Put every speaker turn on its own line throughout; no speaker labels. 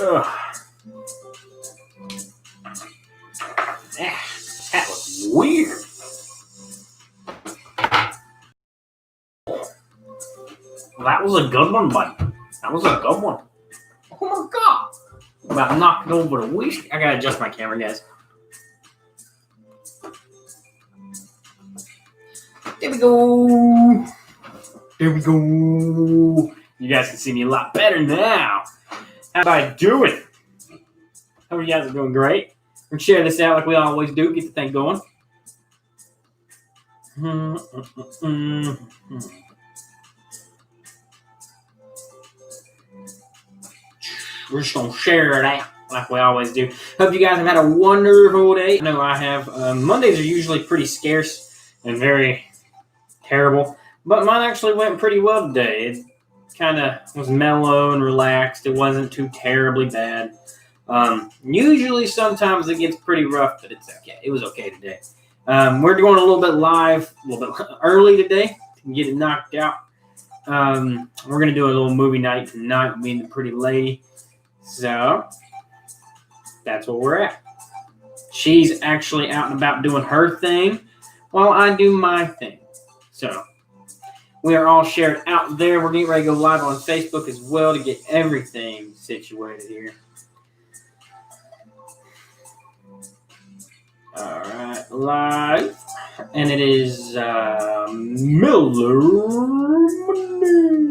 Ugh. That was weird. That was a good one, buddy. That was a good one. Oh my god. About knocking over the whiskey. I gotta adjust my camera, guys. There we go. There we go. You guys can see me a lot better now. How am I doing? Hope you guys are doing great. We're gonna share this out like we always do. Get the thing going. We're just gonna share it out like we always do. Hope you guys have had a wonderful day. I know I have. Mondays are usually pretty scarce and very terrible, but mine actually went pretty well today. It kind of was mellow and relaxed. It wasn't too terribly bad. Usually, sometimes it gets pretty rough, but it's okay. It was okay today. We're going a little bit live, a little bit early today to get it knocked out. We're gonna do a little movie night tonight with me and the pretty lady. So that's where we're at. She's actually out and about doing her thing while I do my thing. So we are all shared out there. We're getting ready to go live on Facebook as well to get everything situated here. All right, live. And it is Miller Monday.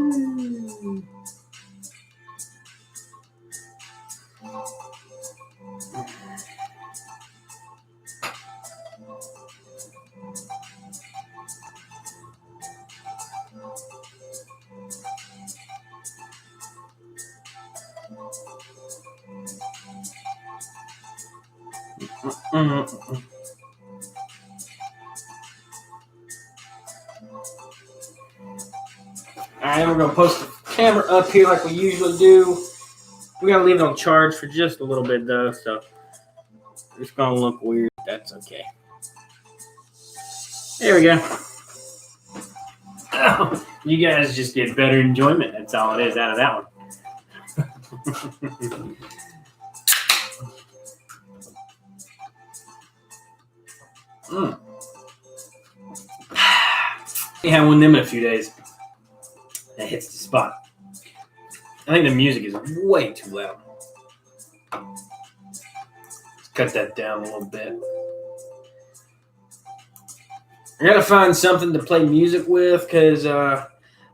Alright, we're going to post the camera up here like we usually do. We got to leave it on charge for just a little bit though, so it's going to look weird. That's okay. There we go. Oh, you guys just get better enjoyment. That's all it is out of that one. We haven't won them in a few days. That hits the spot. I think the music is way too loud. Let's cut that down a little bit. I gotta find something to play music with because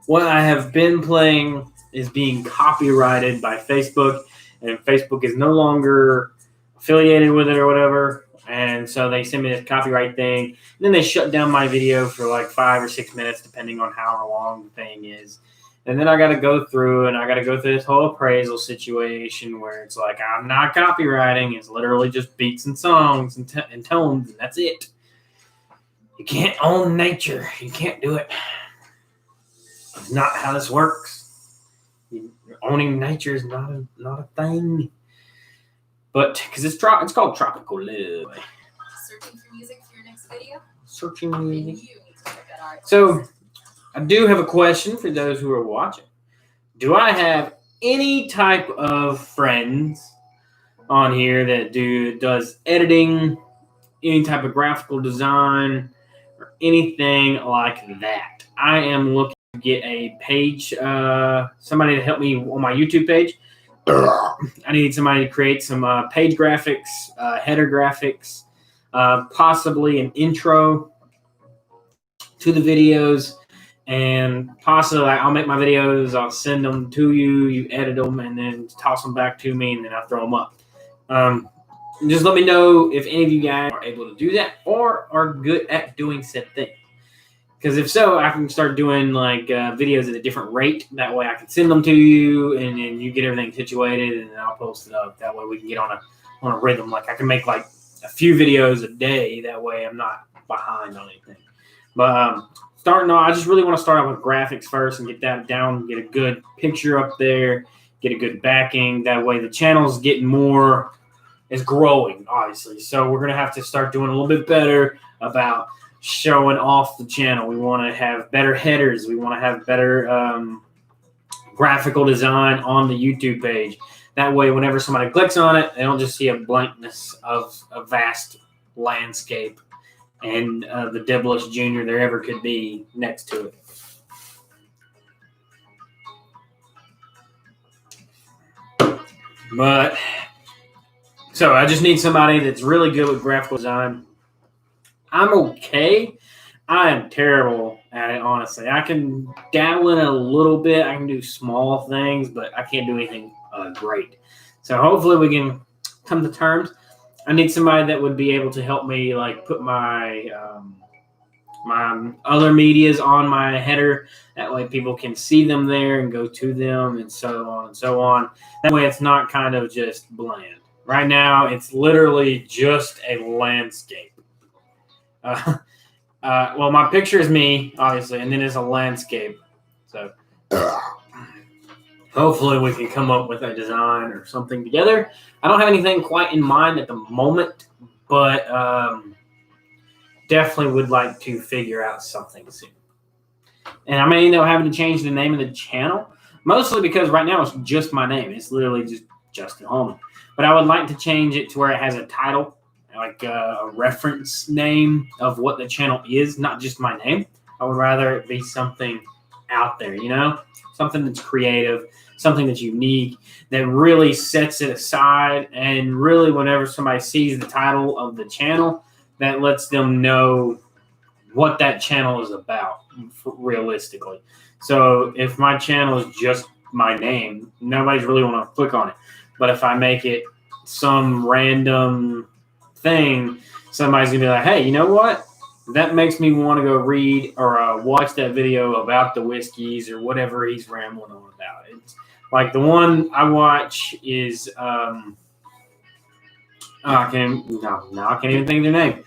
what I have been playing is being copyrighted by Facebook, and Facebook is no longer affiliated with it or whatever. And so they send me this copyright thing, and then they shut down my video for like 5 or 6 minutes, depending on how long the thing is. And then I got to go through this whole appraisal situation where it's like, I'm not copywriting. It's literally just beats and songs and tones, and that's it. You can't own nature. You can't do it. It's not how this works. Owning nature is not a thing. But because it's called Tropical Love.
Searching for music for your next video?
Searching music.
You need to check that out.
So I do have a question for those who are watching. Do I have any type of friends on here that does editing, any type of graphical design, or anything like that? I am looking to get a page, somebody to help me on my YouTube page. I need somebody to create some page graphics, header graphics, possibly an intro to the videos, and possibly I'll make my videos, I'll send them to you, you edit them, and then toss them back to me, and then I throw them up. Just let me know if any of you guys are able to do that or are good at doing said thing. Because if so, I can start doing like videos at a different rate. That way I can send them to you, and then you get everything situated, and then I'll post it up. That way we can get on a rhythm. Like I can make like a few videos a day. That way I'm not behind on anything. But I just really want to start out with graphics first and get that down, get a good picture up there, get a good backing. That way the channel's getting more, is growing, obviously. So we're going to have to start doing a little bit better about showing off the channel. We want to have better headers. We want to have better graphical design on the YouTube page. That way, whenever somebody clicks on it, they don't just see a blankness of a vast landscape and the devilish junior there ever could be next to it. But so I just need somebody that's really good with graphical design. I'm okay. I am terrible at it, honestly. I can dabble in it a little bit. I can do small things, but I can't do anything great. So hopefully we can come to terms. I need somebody that would be able to help me, like, put my my other medias on my header. That way people can see them there and go to them and so on and so on. That way it's not kind of just bland. Right now, it's literally just a landscape. Well, my picture is me, obviously, and then it's a landscape. So hopefully we can come up with a design or something together. I don't have anything quite in mind at the moment, but definitely would like to figure out something soon. And I may end up having to change the name of the channel, mostly because right now it's just my name. It's literally just Justin Holman. But I would like to change it to where it has a title, like a reference name of what the channel is, not just my name. I would rather it be something out there, you know, something that's creative, something that's unique, that really sets it aside. And really, whenever somebody sees the title of the channel, that lets them know what that channel is about, realistically. So if my channel is just my name, nobody's really going to click on it. But if I make it some random thing, somebody's going to be like, hey, you know what? That makes me want to go read or watch that video about the whiskeys or whatever he's rambling on about. It's like the one I watch is I can't even think of their name.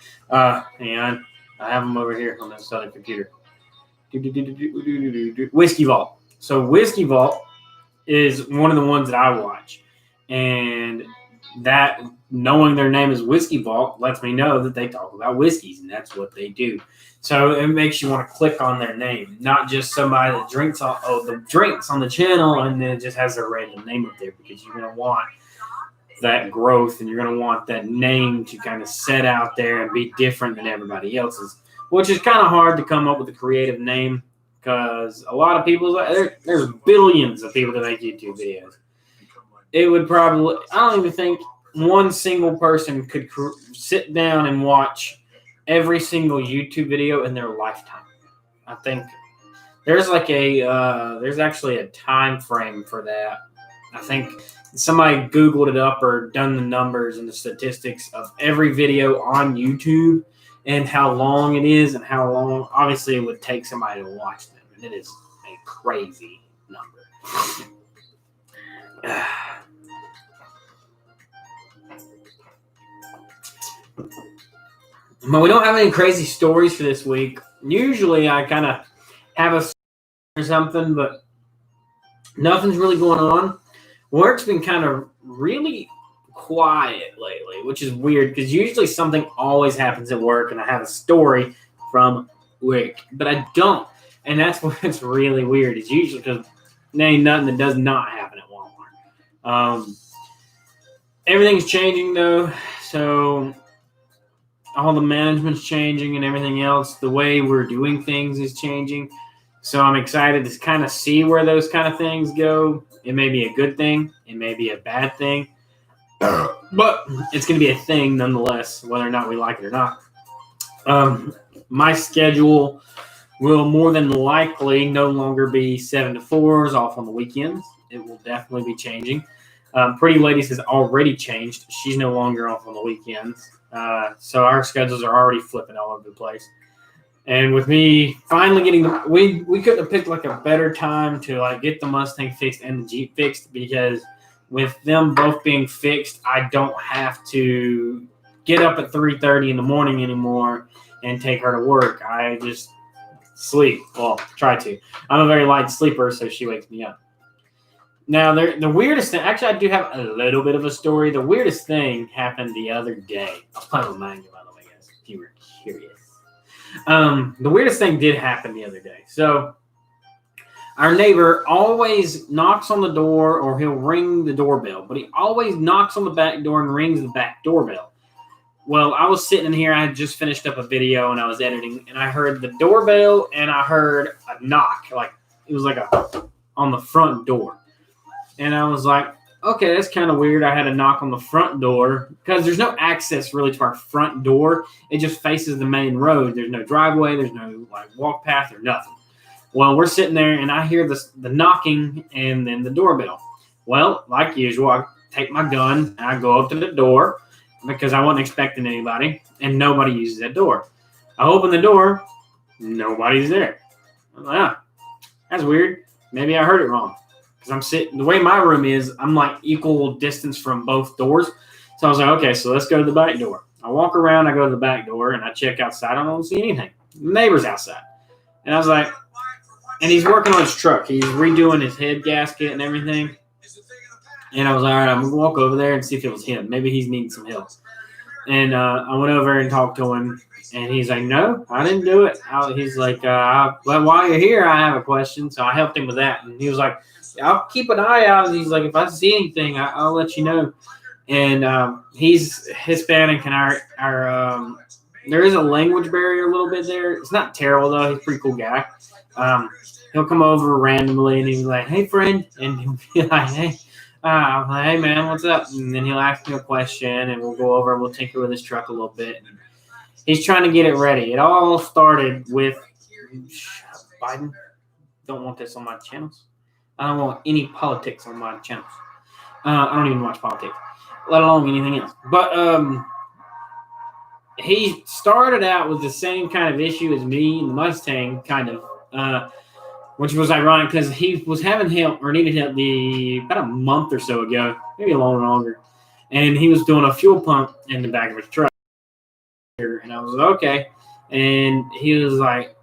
And I have them over here on this other computer. Whiskey Vault. So Whiskey Vault is one of the ones that I watch, and that knowing their name is Whiskey Vault lets me know that they talk about whiskeys, and that's what they do. So it makes you want to click on their name, not just somebody that drinks the drinks on the channel and then it just has their random name up there, because you're going to want that growth and you're going to want that name to kind of set out there and be different than everybody else's, which is kind of hard to come up with a creative name because a lot of people, there's billions of people that make YouTube videos. It would probably, I don't even think one single person could sit down and watch every single YouTube video in their lifetime. I think there's like there's actually a time frame for that. I think somebody Googled it up or done the numbers and the statistics of every video on YouTube and how long it is and how long, obviously, it would take somebody to watch them. And it is a crazy number. But we don't have any crazy stories for this week. Usually I kind of have a or something, but nothing's really going on. Work's been kind of really quiet lately, which is weird because usually something always happens at work and I have a story from work, but I don't. And that's what's really weird. It's usually because there ain't nothing that does not happen at Walmart. Everything's changing though, so all the management's changing and everything else. The way we're doing things is changing. So I'm excited to kind of see where those kind of things go. It may be a good thing. It may be a bad thing. But it's going to be a thing nonetheless, whether or not we like it or not. My schedule will more than likely no longer be 7 to 4s off on the weekends. It will definitely be changing. Pretty Ladies has already changed. She's no longer off on the weekends. So our schedules are already flipping all over the place. And with me finally getting we couldn't have picked like a better time to like get the Mustang fixed and the Jeep fixed, because with them both being fixed, I don't have to get up at 3:30 in the morning anymore and take her to work. I just sleep. Well, try to. I'm a very light sleeper, so she wakes me up. Now, the weirdest thing, actually, I do have a little bit of a story. The weirdest thing happened the other day. I was playing with Mango, by the way, guys, if you were curious. The weirdest thing did happen the other day. So, Our neighbor always knocks on the door or he'll ring the doorbell, but he always knocks on the back door and rings the back doorbell. Well, I was sitting in here. I had just finished up a video and I was editing, and I heard the doorbell and I heard a knock. Like it was like on the front door. And I was like, okay, that's kind of weird. I had a knock on the front door because there's no access really to our front door. It just faces the main road. There's no driveway. There's no like walk path or nothing. Well, we're sitting there and I hear the knocking and then the doorbell. Well, like usual, I take my gun and I go up to the door because I wasn't expecting anybody, and nobody uses that door. I open the door, nobody's there. I'm like, ah, that's weird. Maybe I heard it wrong. Because I'm sitting, the way my room is, I'm like equal distance from both doors. So I was like, okay, so let's go to the back door. I walk around, I go to the back door, and I check outside. I don't see anything. The neighbor's outside. And I was like, and he's working on his truck. He's redoing his head gasket and everything. And I was like, all right, I'm going to walk over there and see if it was him. Maybe he's needing some help. And I went over and talked to him. And he's like, no, I didn't do it. He's like, well, while you're here, I have a question. So I helped him with that. And he was like, I'll keep an eye out. He's like, if I see anything, I'll let you know. And he's Hispanic, and our there is a language barrier a little bit there. It's not terrible, though. He's a pretty cool guy. He'll come over randomly, and he's like, hey, friend. And he'll be like, hey. I'm like, hey, man, what's up? And then he'll ask me a question, and we'll go over and we'll tinker with his truck a little bit. And he's trying to get it ready. It all started with Biden. Don't want this on my channels. I don't want any politics on my channels. I don't even watch politics, let alone anything else. But he started out with the same kind of issue as me and the Mustang, kind of, which was ironic because he was having help or needed help about a month or so ago, maybe a little longer. And he was doing a fuel pump in the back of his truck. And I was like, okay. And he was like,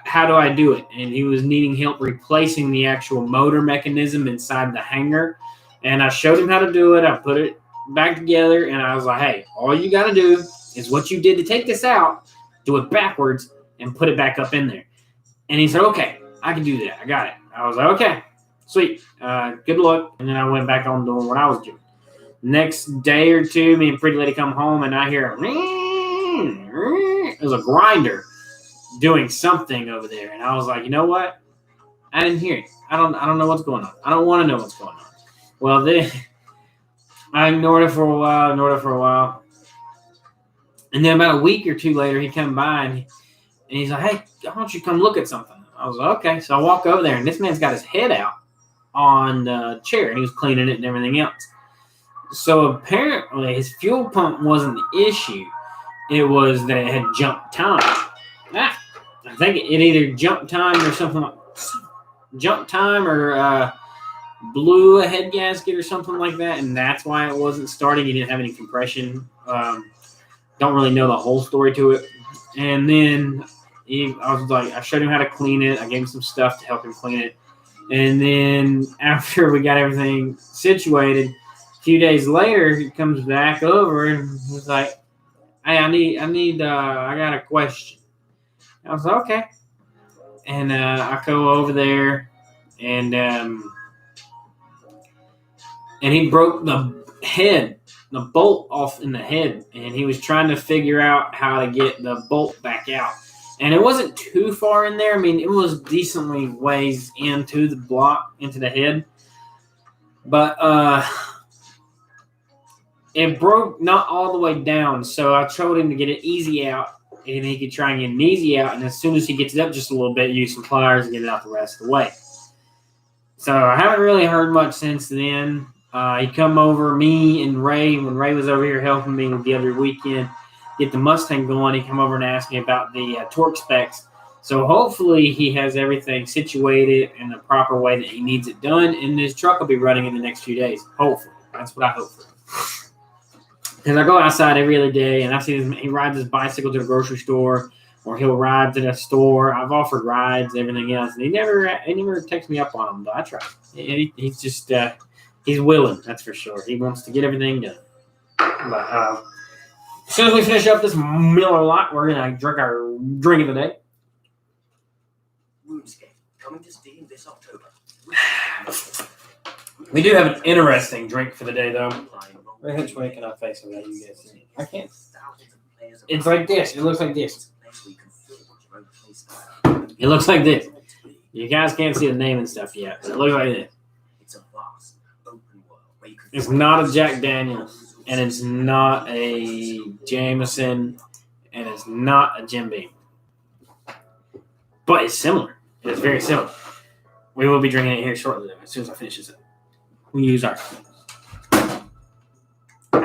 how do I do it? And he was needing help replacing the actual motor mechanism inside the hanger. And I showed him how to do it. I put it back together, and I was like, hey, all you got to do is what you did to take this out, do it backwards, and put it back up in there. And he said, okay, I can do that. I got it. I was like, okay, sweet. Good luck. And then I went back on doing what I was doing. Next day or two, me and Pretty Lady come home, and I hear it was a grinder doing something over there. And I was like, you know what? I didn't hear it. I don't know what's going on. I don't want to know what's going on. Well, then I ignored it for a while. And then about a week or two later, he came by and he's like, hey, why don't you come look at something? I was like, okay. So I walk over there, and this man's got his head out on the chair, and he was cleaning it and everything else. So apparently his fuel pump wasn't the issue. It was that it had jumped time. I think it either jumped time or something like jump time or blew a head gasket or something like that, and that's why it wasn't starting. He didn't have any compression. Don't really know the whole story to it. And then I showed him how to clean it. I gave him some stuff to help him clean it. And then after we got everything situated, a few days later, he comes back over and he's like, hey, I got a question. I was like, okay. And I go over there, and he broke the bolt off in the head, and he was trying to figure out how to get the bolt back out. And it wasn't too far in there. I mean, it was decently ways into the block, into the head. But it broke not all the way down, so I told him to get it easy out, and he could try and get an easy out, and as soon as he gets it up just a little bit, use some pliers and get it out the rest of the way. So I haven't really heard much since then. He come over, me and Ray, when Ray was over here helping me the other weekend, get the Mustang going. He come over and asked me about the torque specs. So hopefully he has everything situated in the proper way that he needs it done, and his truck will be running in the next few days. Hopefully. That's what I hope for. Because I go outside every other day, and I see he rides his bicycle to the grocery store, or he'll ride to the store. I've offered rides, everything else, and he never takes me up on them, but I try. He's just he's willing, that's for sure. He wants to get everything done. But as soon as we finish up this Miller Lite, we're gonna drink our drink of the day.
RuneScape, coming to Steam
We do have an interesting drink for the day, though. Which way can I face it without you guys seeing? I can't. It's like this. It looks like this. It looks like this. You guys can't see the name and stuff yet, but it looks like this. It's not a Jack Daniels, and it's not a Jameson, and it's not a Jim Beam. But it's similar. It's very similar. We will be drinking it here shortly, though, as soon as I finish this. We use our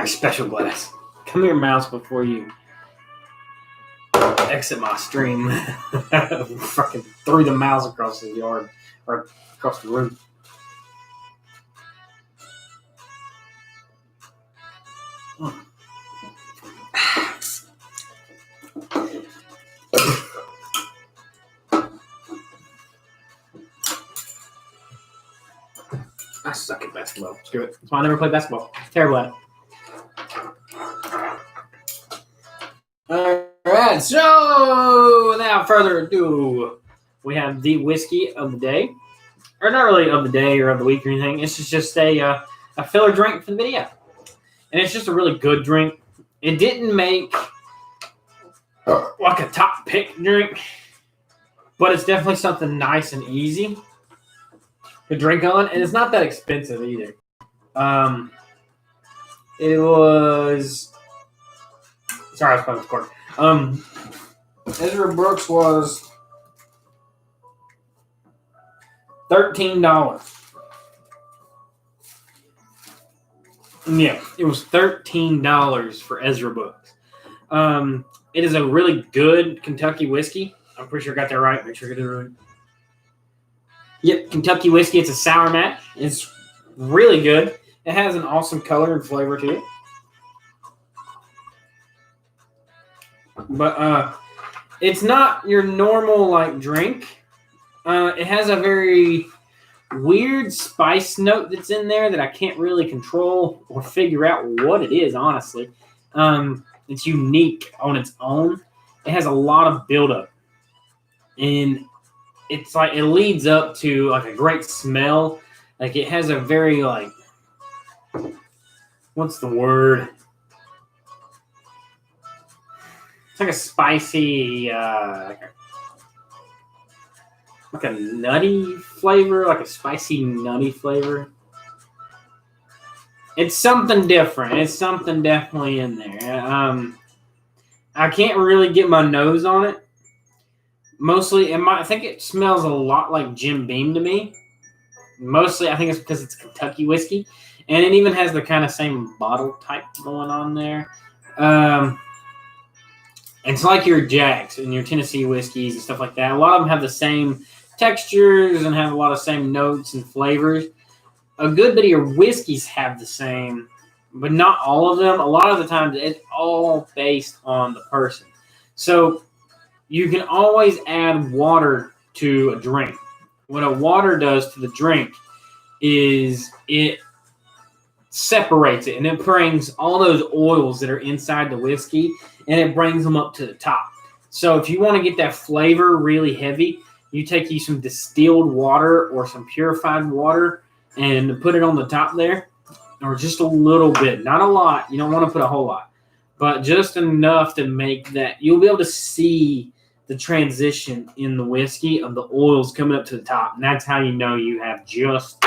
special glass. Come here, mouse, before you exit my stream. Fucking threw the mouse across the yard or across the room. I suck at basketball. Screw it. That's why I never played basketball. Terrible at it. Alright, so without further ado, we have the whiskey of the day. Or not really of the day or of the week or anything. It's just a filler drink for the video. And it's just a really good drink. It didn't make like a top pick drink, but it's definitely something nice and easy to drink on, and it's not that expensive either. It was. Sorry, I was playing with the cord. Ezra Brooks was $13. Yeah, it was $13 for Ezra Brooks. It is a really good Kentucky whiskey. I'm pretty sure I got that right. Make sure I get it right. Yep, Kentucky whiskey. It's a sour mash. It's really good. It has an awesome color and flavor to it. But it's not your normal like drink. It has a very weird spice note that's in there that I can't really control or figure out what it is, honestly. It's unique on its own. It has a lot of buildup. And it's like it leads up to like a great smell. Like it has a very like, what's the word? It's like a spicy, like a nutty flavor, like a spicy nutty flavor. It's something different. It's something definitely in there. I can't really get my nose on it. Mostly, I think it smells a lot like Jim Beam to me. Mostly, I think it's because it's Kentucky whiskey. And it even has the kind of same bottle type going on there. It's like your Jacks and your Tennessee whiskeys and stuff like that. A lot of them have the same textures and have a lot of same notes and flavors. A good bit of your whiskeys have the same, but not all of them. A lot of the times, it's all based on the person. So you can always add water to a drink. What a water does to the drink is it separates it, and it brings all those oils that are inside the whiskey, and it brings them up to the top. So if you want to get that flavor really heavy, you take you some distilled water or some purified water and put it on the top there, or just a little bit, not a lot. You don't want to put a whole lot, but just enough to make that you'll be able to see the transition in the whiskey of the oils coming up to the top, and that's how you know you have just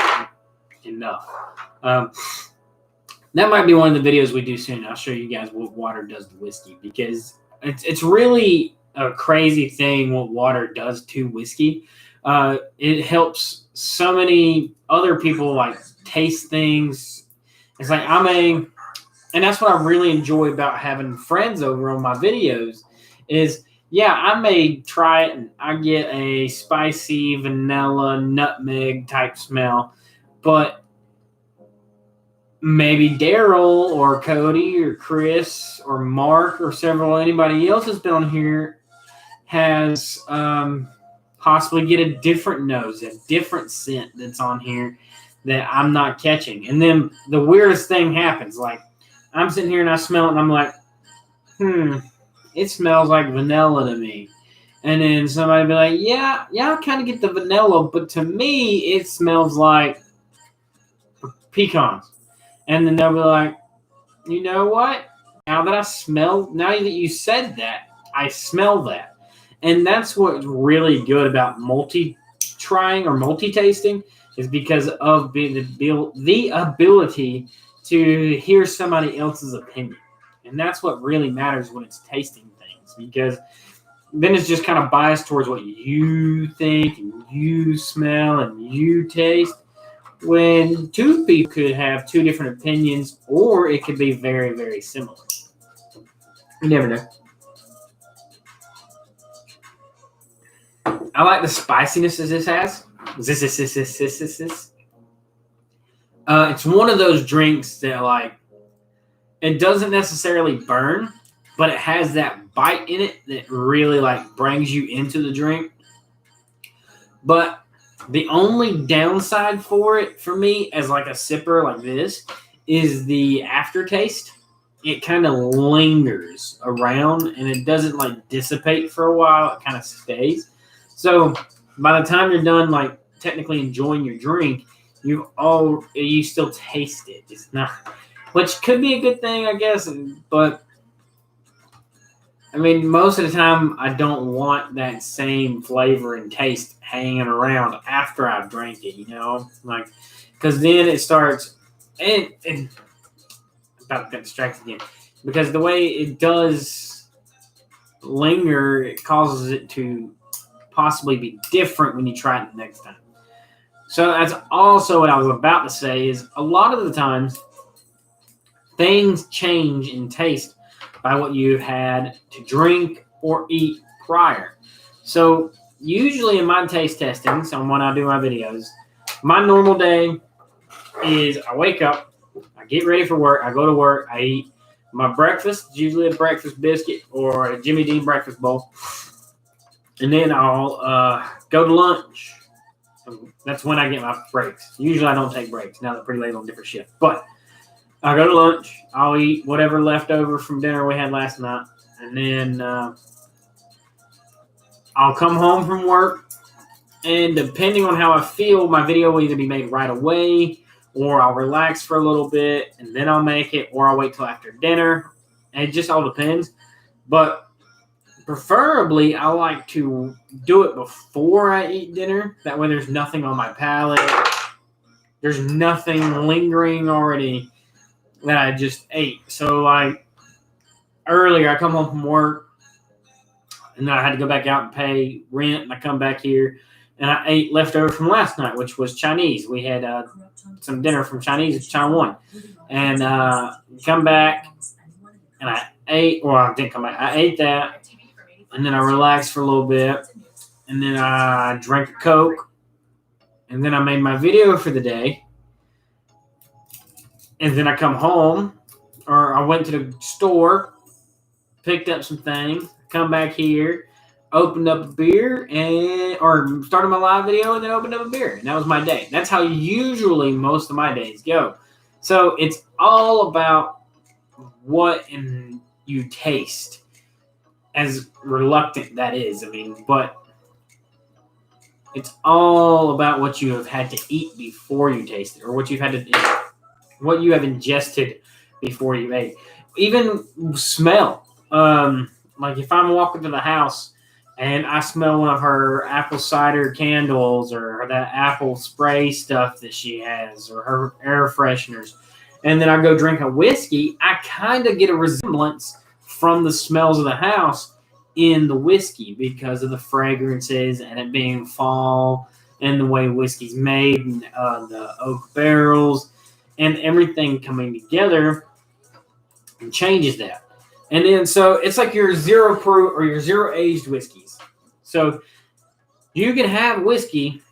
enough. That might be one of the videos we do soon. I'll show you guys what water does to whiskey, because it's really a crazy thing what water does to whiskey. It helps so many other people like taste things. It's like and that's what I really enjoy about having friends over on my videos is, yeah, I may try it and I get a spicy vanilla nutmeg type smell, but maybe Daryl or Cody or Chris or Mark or anybody else has been on here has possibly get a different nose, a different scent that's on here that I'm not catching. And then the weirdest thing happens. Like, I'm sitting here and I smell it and I'm like, it smells like vanilla to me. And then somebody be like, yeah, I kind of get the vanilla, but to me, it smells like pecans. And then they'll be like, you know what? Now that you said that, I smell that. And that's what's really good about multi-trying or multi-tasting is because of the ability to hear somebody else's opinion. And that's what really matters when it's tasting things, because then it's just kind of biased towards what you think and you smell and you taste. When two people could have two different opinions, or it could be very, very similar. You never know. I like the spiciness that this has. It's one of those drinks that, like, it doesn't necessarily burn, but it has that bite in it that really, like, brings you into the drink. But the only downside for it, for me, as like a sipper like this, is the aftertaste. It kind of lingers around and it doesn't like dissipate for a while. It kind of stays. So by the time you're done, like technically enjoying your drink, you still taste it. It's not, which could be a good thing, I guess. But I mean, most of the time, I don't want that same flavor and taste hanging around after I've drank it, like, because then it starts, and about to get distracted again, because the way it does linger, it causes it to possibly be different when you try it the next time. So that's also what I was about to say is a lot of the times, things change in taste by what you've had to drink or eat prior. So usually in my taste testing, so when I do my videos, my normal day is I wake up, I get ready for work, I go to work, I eat my breakfast, it's usually a breakfast biscuit or a Jimmy Dean breakfast bowl, and then I'll go to lunch. That's when I get my breaks. Usually I don't take breaks. Now they're pretty late on different shifts, but I'll go to lunch. I'll eat whatever left over from dinner we had last night. And then I'll come home from work. And depending on how I feel, my video will either be made right away or I'll relax for a little bit and then I'll make it, or I'll wait till after dinner. And it just all depends. But preferably, I like to do it before I eat dinner. That way there's nothing on my palate. There's nothing lingering already that I just ate. So like earlier, I come home from work and then I had to go back out and pay rent, and I come back here and I ate leftover from last night, which was Chinese. We had some dinner from Chinese at China One, and come back and I ate. Well, I didn't come back. I ate that, and then I relaxed for a little bit, and then I drank a Coke, and then I made my video for the day. And then I come home, or I went to the store, picked up some things, come back here, opened up a beer, or started my live video, and then opened up a beer. And that was my day. That's how usually most of my days go. So it's all about what you taste, as reluctant that is. I mean, but it's all about what you have had to eat before you taste it, or what you've had to eat. What you have ingested before you ate. Even smell. Like if I'm walking to the house and I smell one of her apple cider candles or that apple spray stuff that she has or her air fresheners, and then I go drink a whiskey, I kind of get a resemblance from the smells of the house in the whiskey because of the fragrances and it being fall and the way whiskey's made and the oak barrels. And everything coming together and changes that. And then, so it's like your zero proof or your zero aged whiskeys. So you can have whiskey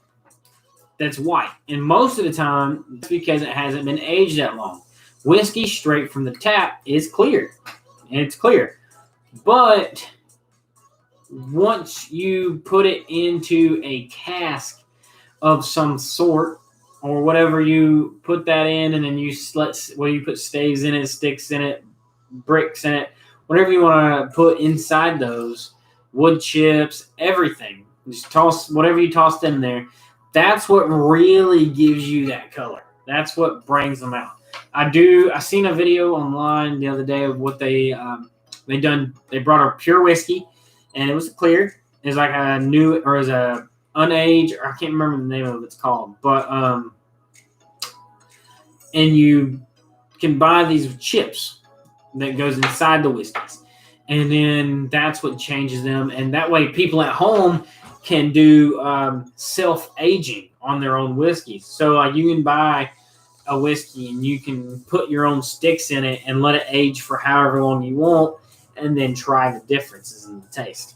that's white. And most of the time, it's because it hasn't been aged that long. Whiskey straight from the tap is clear. And it's clear. But once you put it into a cask of some sort, or whatever you put that in, and then you put staves in it, sticks in it, bricks in it, whatever you want to put inside those, wood chips, everything. Just toss whatever you tossed in there. That's what really gives you that color. That's what brings them out. I seen a video online the other day of what they done. They brought a pure whiskey, and it was clear. It was like a new, or it was a unaged, or I can't remember the name of it's called, but and you can buy these chips that goes inside the whiskeys, and then that's what changes them, and that way people at home can do self-aging on their own whiskeys. So like you can buy a whiskey and you can put your own sticks in it and let it age for however long you want, and then try the differences in the taste.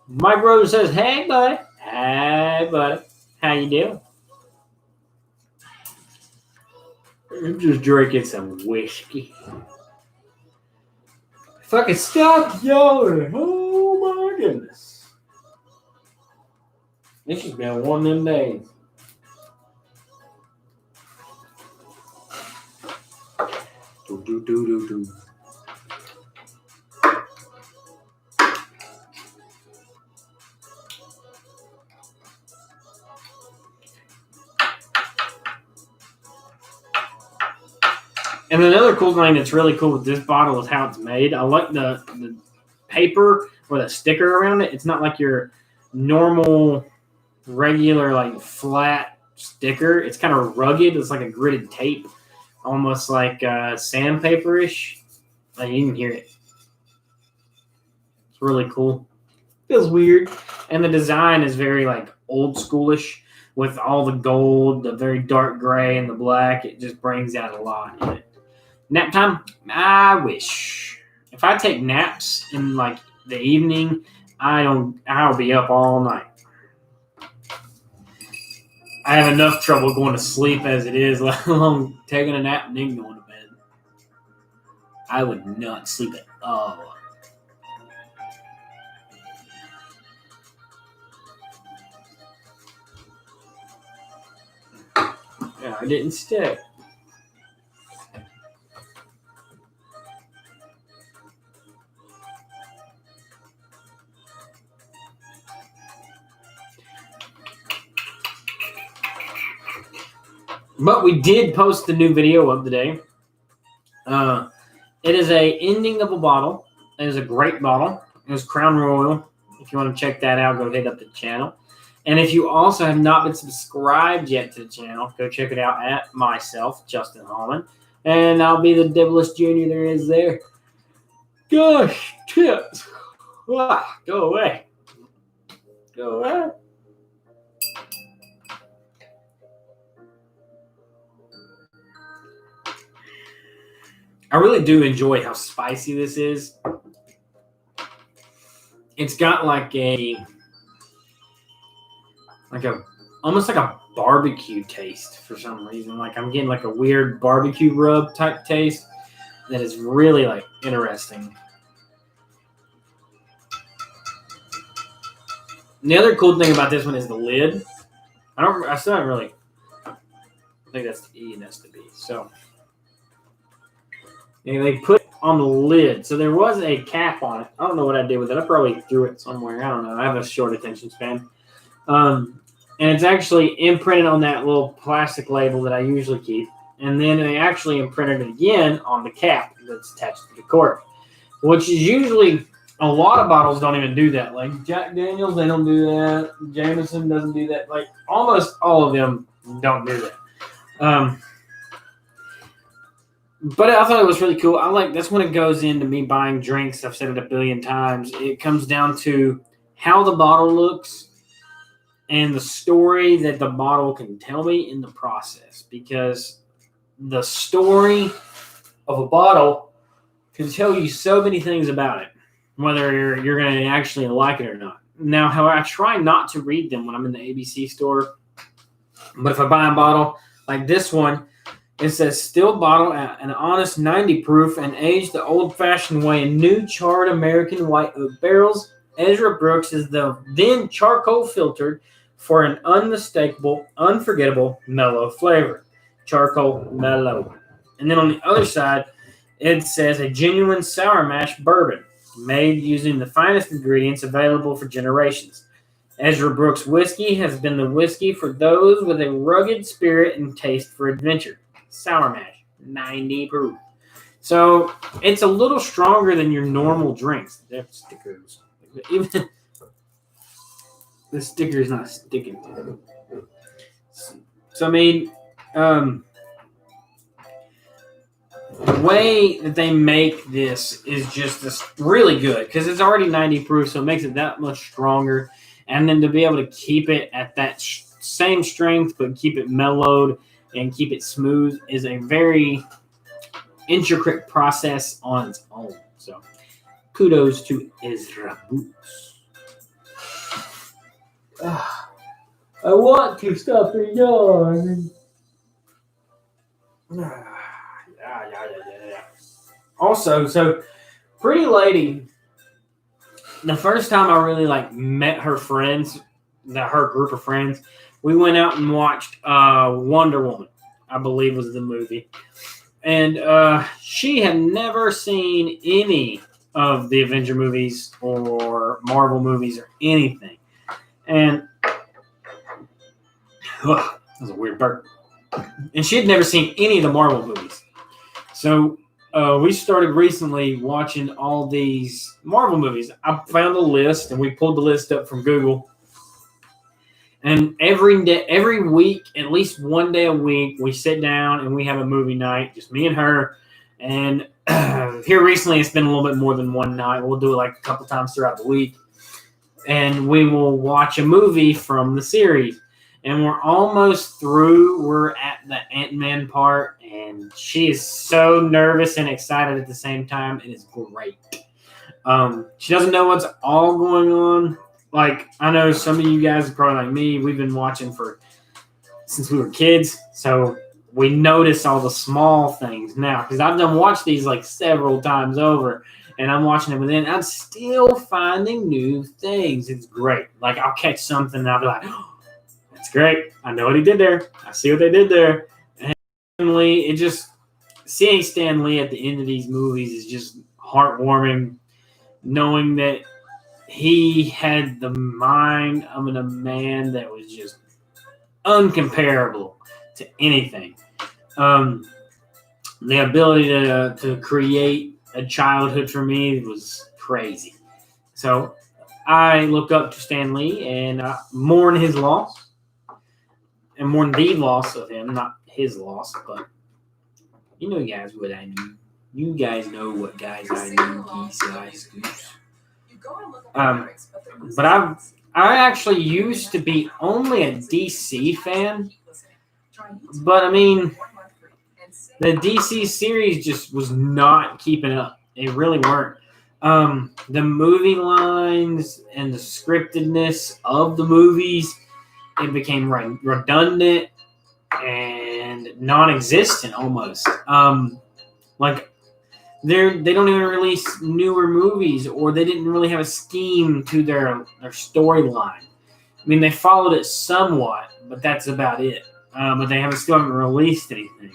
My brother says, "Hey, buddy. Hey, buddy. How you doing?" I'm just drinking some whiskey. If I could stop yelling, oh my goodness. This has been one of them days. Do. And another cool thing that's really cool with this bottle is how it's made. I like the paper or the sticker around it. It's not like your normal, regular, like flat sticker. It's kind of rugged. It's like a gritted tape, almost like sandpaper-ish. Like you can hear it. It's really cool. Feels weird. And the design is very like old schoolish with all the gold, the very dark gray, and the black. It just brings out a lot in it. Nap time? I wish. If I take naps in like the evening, I'll be up all night. I have enough trouble going to sleep as it is, let alone taking a nap and then going to bed. I would not sleep at all. Yeah, I didn't stay. But we did post the new video of the day. It is a ending of a bottle. It is a great bottle. It was Crown Royal. If you want to check that out, go hit up the channel. And if you also have not been subscribed yet to the channel, go check it out at myself, Justin Hallman. And I'll be the devilish junior there is there. Gosh, tips. Ah, go away. Go away. I really do enjoy how spicy this is. It's got like almost like a barbecue taste for some reason. Like I'm getting like a weird barbecue rub type taste that is really like interesting. And the other cool thing about this one is the lid. I still haven't really. I think that's the E and that's the B. So. And they put it on the lid. So there was a cap on it. I don't know what I did with it. I probably threw it somewhere. I don't know. I have a short attention span. And it's actually imprinted on that little plastic label that I usually keep. And then they actually imprinted it again on the cap that's attached to the cork, which is usually a lot of bottles don't even do that. Like Jack Daniels, they don't do that. Jameson doesn't do that. Like almost all of them don't do that. But I thought it was really cool. That's when it goes into me buying drinks. I've said it a billion times. It comes down to how the bottle looks and the story that the bottle can tell me in the process. Because the story of a bottle can tell you so many things about it, whether you're going to actually like it or not. Now, however, I try not to read them when I'm in the ABC store. But if I buy a bottle like this one, it says, still bottled at an honest 90 proof and aged the old-fashioned way in new charred American white oak barrels. Ezra Brooks is then charcoal filtered for an unmistakable, unforgettable, mellow flavor. Charcoal mellow. And then on the other side, it says a genuine sour mash bourbon. made using the finest ingredients available for generations. Ezra Brooks Whiskey has been the whiskey for those with a rugged spirit and taste for adventure. Sour mash, 90 proof. So it's a little stronger than your normal drinks. That stickers. Even the sticker is not sticking. So I mean, the way that they make this is just really good because it's already 90 proof, so it makes it that much stronger. And then to be able to keep it at that same strength, but keep it mellowed and keep it smooth is a very intricate process on its own. So kudos to Ezra Brooks. I want to stop the yarn. Yeah. Also, so Pretty Lady, the first time I really met her friends, her group of friends, we went out and watched Wonder Woman, I believe was the movie. And she had never seen any of the Avenger movies or Marvel movies or anything. And that was a weird burp. And she had never seen any of the Marvel movies. So we started recently watching all these Marvel movies. I found a list, and we pulled the list up from Google. And every week, at least one day a week, we sit down and we have a movie night, just me and her. And here recently, it's been a little bit more than one night. We'll do it a couple times throughout the week. And we will watch a movie from the series. And we're almost through. We're at the Ant-Man part, and she is so nervous and excited at the same time. It is great. She doesn't know what's all going on. I know some of you guys are probably like me. We've been watching since we were kids, so we notice all the small things now. Because I've watched these several times over, and I'm watching them, and then I'm still finding new things. It's great. I'll catch something, and I'll be like, oh, that's great. I know what he did there. I see what they did there. And seeing Stan Lee at the end of these movies is just heartwarming, knowing that he had the mind of a man that was just uncomparable to anything. The ability to create a childhood for me was crazy. So I look up to Stan Lee and mourn his loss. And mourn the loss of him, not his loss, but you know guys what I mean. You guys know what guys I mean. But I actually used to be only a DC fan, but I mean, the DC series just was not keeping up. They really weren't. The movie lines and the scriptedness of the movies, it became redundant and non-existent almost. They don't even release newer movies, or they didn't really have a scheme to their storyline. I mean, they followed it somewhat, but that's about it. But they still haven't released anything.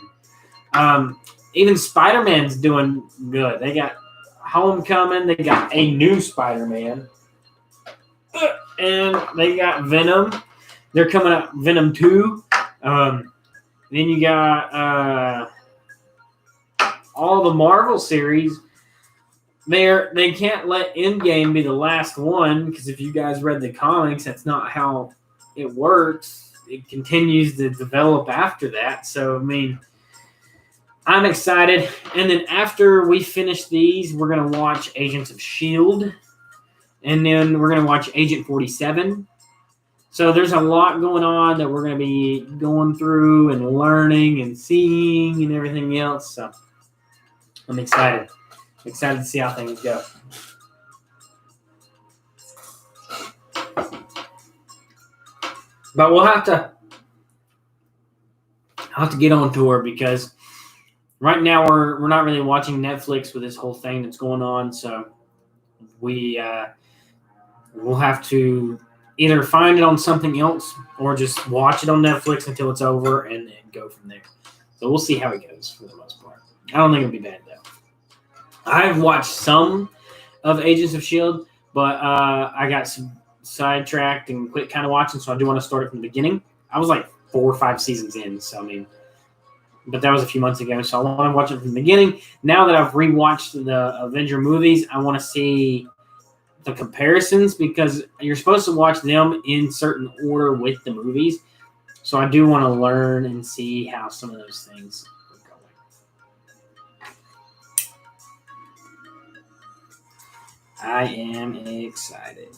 Even Spider-Man's doing good. They got Homecoming. They got a new Spider-Man. And they got Venom. They're coming out Venom 2. Then you got all the Marvel series. They can't let Endgame be the last one, because if you guys read the comics, that's not how it works. It continues to develop after that. So, I mean, I'm excited. And then after we finish these, we're going to watch Agents of S.H.I.E.L.D. And then we're going to watch Agent 47. So there's a lot going on that we're going to be going through and learning and seeing and everything else. So I'm excited. Excited to see how things go. But I'll have to get on tour, because right now we're not really watching Netflix with this whole thing that's going on. So we'll have to either find it on something else or just watch it on Netflix until it's over and then go from there. So we'll see how it goes for the most part. I don't think it'll be bad, though. I've watched some of Agents of S.H.I.E.L.D., but I got some sidetracked and quit kind of watching, so I do want to start it from the beginning. I was like 4 or 5 seasons in, so I mean, but that was a few months ago, so I want to watch it from the beginning. Now that I've rewatched the Avenger movies, I want to see the comparisons because you're supposed to watch them in certain order with the movies. So I do want to learn and see how some of those things are going. I am excited.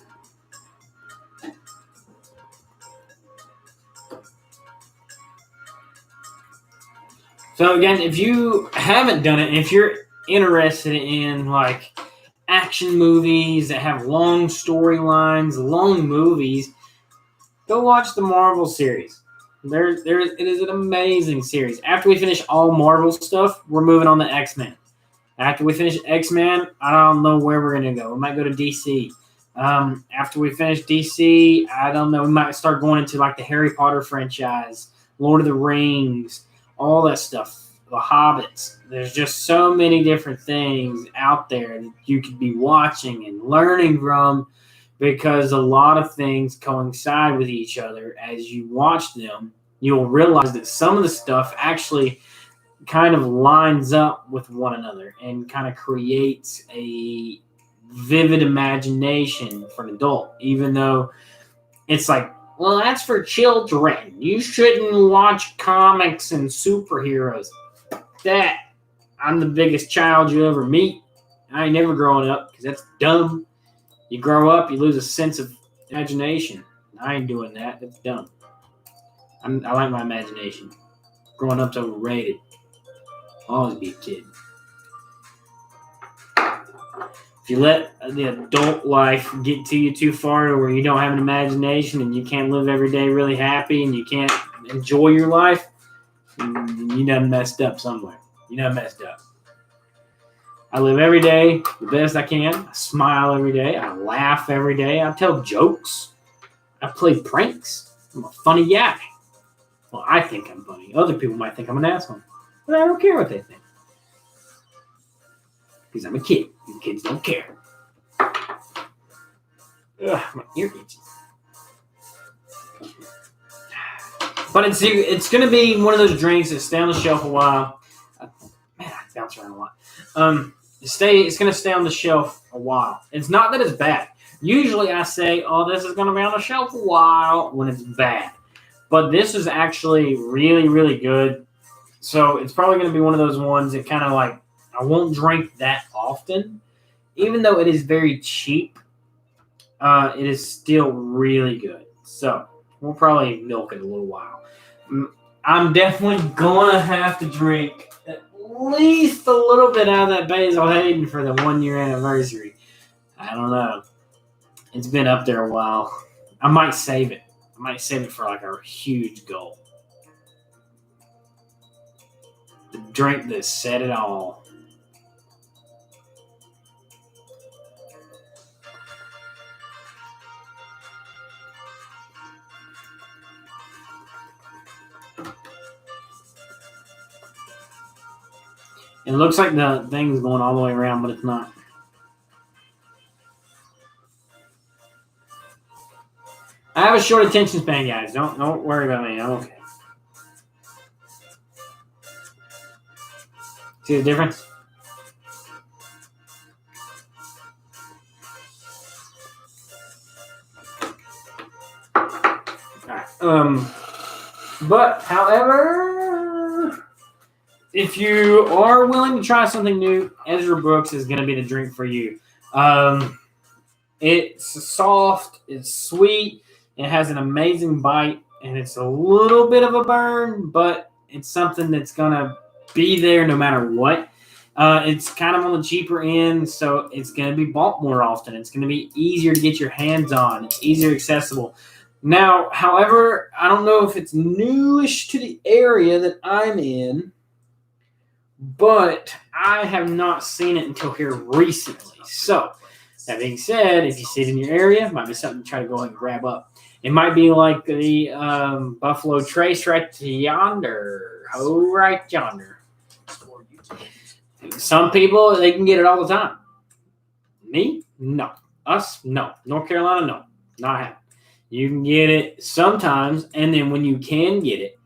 So again, if you haven't done it, and if you're interested in like action movies that have long storylines, long movies, go watch the Marvel series. It is an amazing series. After we finish all Marvel stuff, we're moving on to X-Men. After we finish X-Men, I don't know where we're going to go. We might go to DC. After we finish DC, I don't know. We might start going into like the Harry Potter franchise, Lord of the Rings, all that stuff, the Hobbits. There's just so many different things out there that you could be watching and learning from because a lot of things coincide with each other. As you watch them, you'll realize that some of the stuff actually kind of lines up with one another and kind of creates a vivid imagination for an adult, even though it's like, well, that's for children. You shouldn't watch comics and superheroes. That I'm the biggest child you ever meet. I ain't never growing up because that's dumb. You grow up, you lose a sense of imagination. I ain't doing that. That's dumb. I like my imagination. Growing up's overrated. I'll always be a kid. If you let the adult life get to you too far to where you don't have an imagination and you can't live every day really happy and you can't enjoy your life, you done messed up somewhere. You done messed up. I live every day the best I can. I smile every day. I laugh every day. I tell jokes. I play pranks. I'm a funny guy. Well, I think I'm funny. Other people might think I'm an asshole. But I don't care what they think. Because I'm a kid. And kids don't care. Ugh, my ear itches. But it's going to be one of those drinks that stay on the shelf a while. Man, I bounce around a lot. It's going to stay on the shelf a while. It's not that it's bad. Usually I say, oh, this is going to be on the shelf a while when it's bad. But this is actually really, really good. So it's probably going to be one of those ones that kind of like, I won't drink that often. Even though it is very cheap, it is still really good. So we'll probably milk it a little while. I'm definitely going to have to drink at least a little bit out of that Basil Hayden for the 1-year anniversary. I don't know. It's been up there a while. I might save it. I might save it for like a huge goal. The drink that said it all. It looks like the thing's going all the way around, but it's not. I have a short attention span, guys. Don't worry about me. I'm okay. See the difference? Alright. But however, if you are willing to try something new, Ezra Brooks is going to be the drink for you. It's soft, it's sweet, it has an amazing bite, and it's a little bit of a burn, but it's something that's going to be there no matter what. It's kind of on the cheaper end, so it's going to be bought more often. It's going to be easier to get your hands on. It's easier accessible. Now, however, I don't know if it's newish to the area that I'm in, but I have not seen it until here recently. So, that being said, if you see it in your area, it might be something to try to go and grab up. It might be like the Buffalo Trace right yonder. Oh, right yonder. Some people, they can get it all the time. Me? No. Us? No. North Carolina? No. Not happening. You can get it sometimes, and then when you can get it,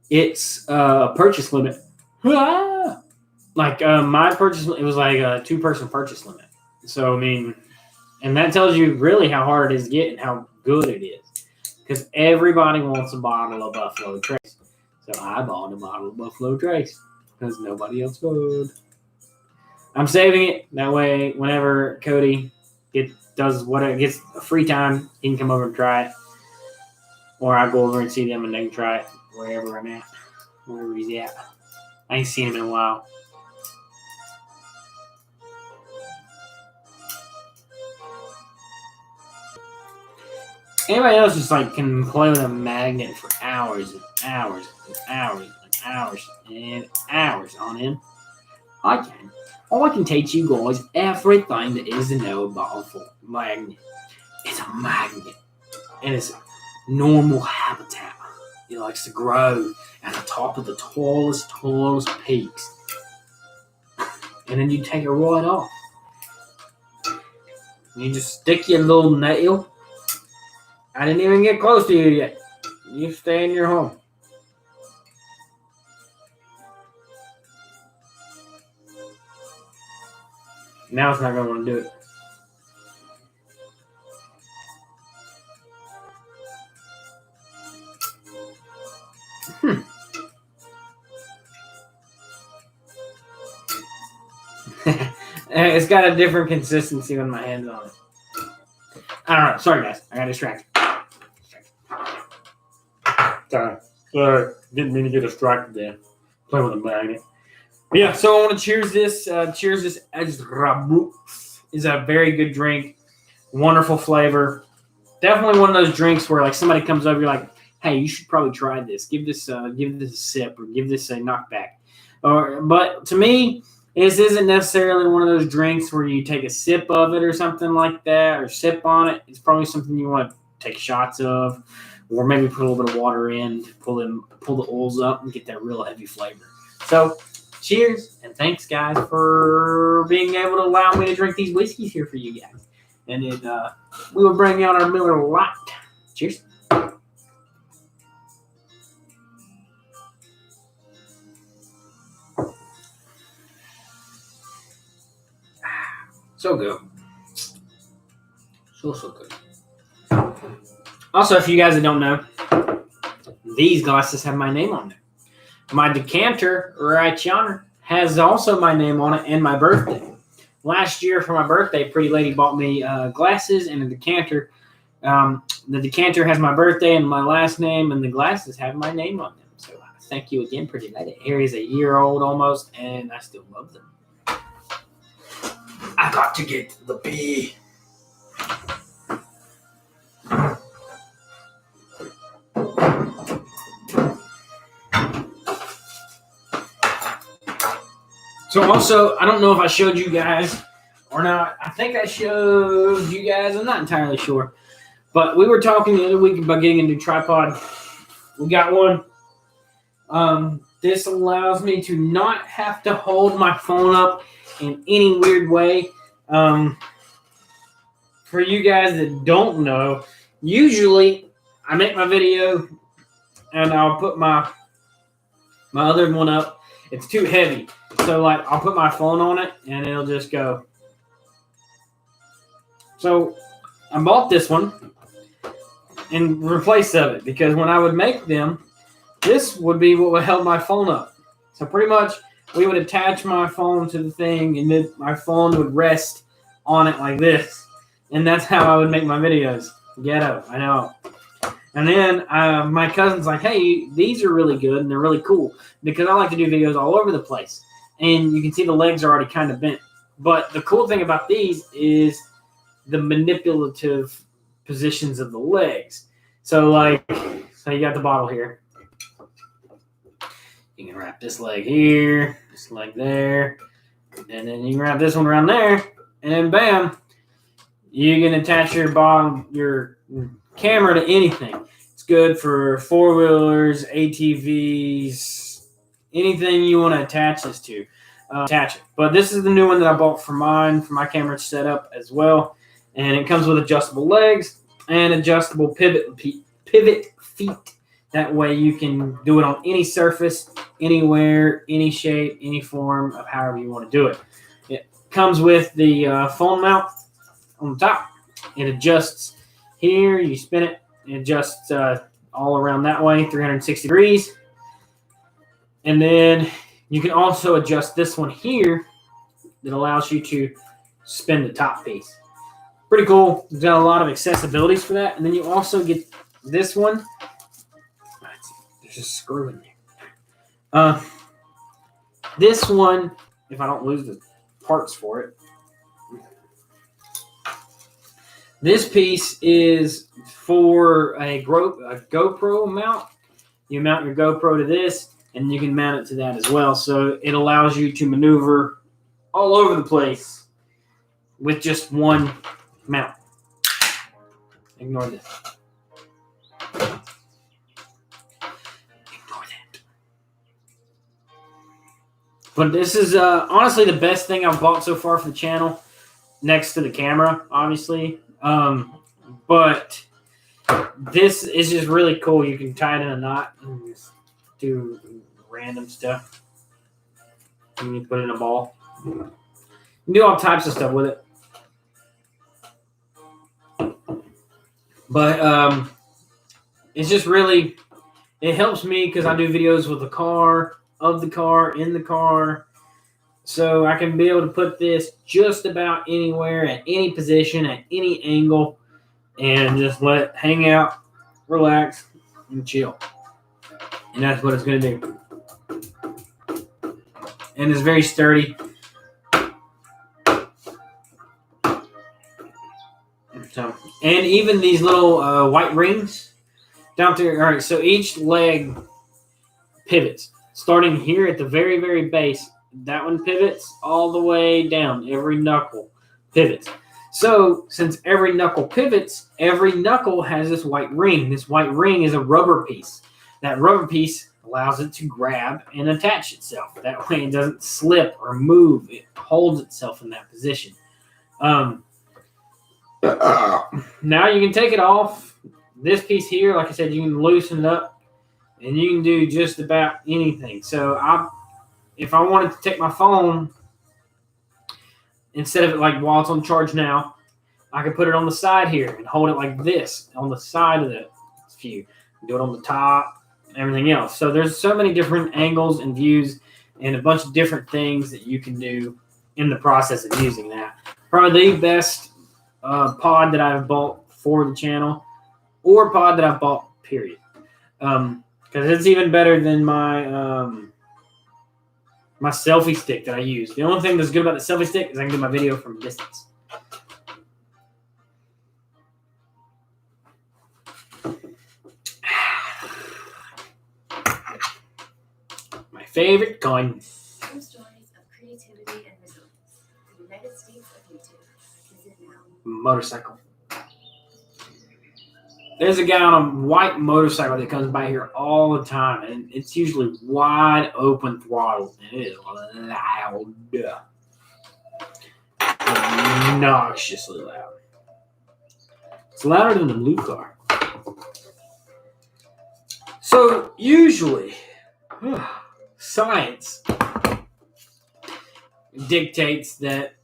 it's a purchase limit. Like my purchase, it was like a 2-person purchase limit. So, I mean, and that tells you really how hard it is to get and how good it is. Because everybody wants a bottle of Buffalo Trace. So I bought a bottle of Buffalo Trace because nobody else would. I'm saving it. That way, whenever Cody gets a free time, he can come over and try it. Or I go over and see them and they can try it wherever I'm at. Wherever he's at. I ain't seen him in a while. Anybody else just like can play with a magnet for hours and hours and hours and hours and hours on end? I can. I can teach you guys everything there is to know about a magnet. It's a magnet. And it's a normal habitat. It likes to grow at the top of the tallest peaks. And then you take it right off. You just stick your little nail. I didn't even get close to you yet. You stay in your home. Now it's not going to want to do it. It's got a different consistency when my hand's on it. I don't know. Sorry, guys. I got distracted. Sorry. Didn't mean to get distracted there. Playing with a magnet. But yeah, so I want to cheers this. Cheers this Ajrabu. Is a very good drink. Wonderful flavor. Definitely one of those drinks where like somebody comes over, you're like, hey, you should probably try this. Give this a sip or give this a knockback. But to me, this isn't necessarily one of those drinks where you take a sip of it or something like that, or sip on it. It's probably something you want to take shots of, or maybe put a little bit of water in to pull the oils up and get that real heavy flavor. So, cheers, and thanks, guys, for being able to allow me to drink these whiskeys here for you guys. And we will bring out our Miller Lite. Cheers. So good. So good. Also, if you guys don't know, these glasses have my name on them. My decanter right yonder has also my name on it and my birthday. Last year for my birthday, Pretty Lady bought me glasses and a decanter. The decanter has my birthday and my last name, and the glasses have my name on them. So thank you again, Pretty Lady. Harry's a year old almost, and I still love them. I got to get the pee. So also, I don't know if I showed you guys or not. I think I showed you guys. I'm not entirely sure. But we were talking the other week about getting a new tripod. We got one. This allows me to not have to hold my phone up in any weird way. For you guys that don't know, usually I make my video and I'll put my other one up. It's too heavy. So like I'll put my phone on it and it'll just go. So I bought this one in replace of it because when I would make them, this would be what would help my phone up. So pretty much we would attach my phone to the thing and then my phone would rest on it like this. And that's how I would make my videos. Ghetto, I know. And then my cousin's like, hey, these are really good and they're really cool because I like to do videos all over the place. And you can see the legs are already kind of bent. But the cool thing about these is the manipulative positions of the legs. So you got the bottle here. You can wrap this leg here, this leg there, and then you can wrap this one around there, and then bam, you can attach your camera to anything. It's good for 4-wheelers, ATVs, anything you want to attach this to. attach it. But this is the new one that I bought for my camera setup as well. And it comes with adjustable legs and adjustable pivot feet. That way you can do it on any surface, anywhere, any shape, any form of however you want to do it. It comes with the phone mount on the top. It adjusts here. You spin it. It adjusts all around that way, 360 degrees. And then you can also adjust this one here that allows you to spin the top piece. Pretty cool. It's got a lot of accessibilities for that. And then you also get this one. There's a screw in there. This one, if I don't lose the parts for it, this piece is for a GoPro mount. You mount your GoPro to this, and you can mount it to that as well. So it allows you to maneuver all over the place with just one mount. Ignore this. But this is honestly the best thing I've bought so far for the channel, next to the camera, obviously. But this is just really cool. You can tie it in a knot and just do random stuff. And you put it in a ball. You can do all types of stuff with it. But it's just really, it helps me because I do videos with the car, of the car, in the car. So I can be able to put this just about anywhere, at any position, at any angle, and just let it hang out, relax, and chill. And that's what it's going to do. And it's very sturdy. So, and even these little white rings down there. All right, so each leg pivots. Starting here at the very, very base, that one pivots all the way down. Every knuckle pivots. So since every knuckle pivots, every knuckle has this white ring. This white ring is a rubber piece. That rubber piece allows it to grab and attach itself. That way it doesn't slip or move. It holds itself in that position. Now you can take it off. This piece here, like I said, you can loosen it up. And you can do just about anything. So if I wanted to take my phone, instead of it like while it's on charge now, I could put it on the side here and hold it like this on the side of the view. Do it on the top, everything else. So there's so many different angles and views and a bunch of different things that you can do in the process of using that. Probably the best pod that I've bought for the channel, or pod that I've bought, period. Because it's even better than my my selfie stick that I use. The only thing that's good about the selfie stick is I can do my video from a distance. My favorite coin.
True stories of creativity and resilience. The United States of YouTube. Visit now.
Motorcycle. There's a guy on a white motorcycle that comes by here all the time, and it's usually wide open throttle, and it is loud. Obnoxiously loud. It's louder than the blue car. So, usually, science dictates that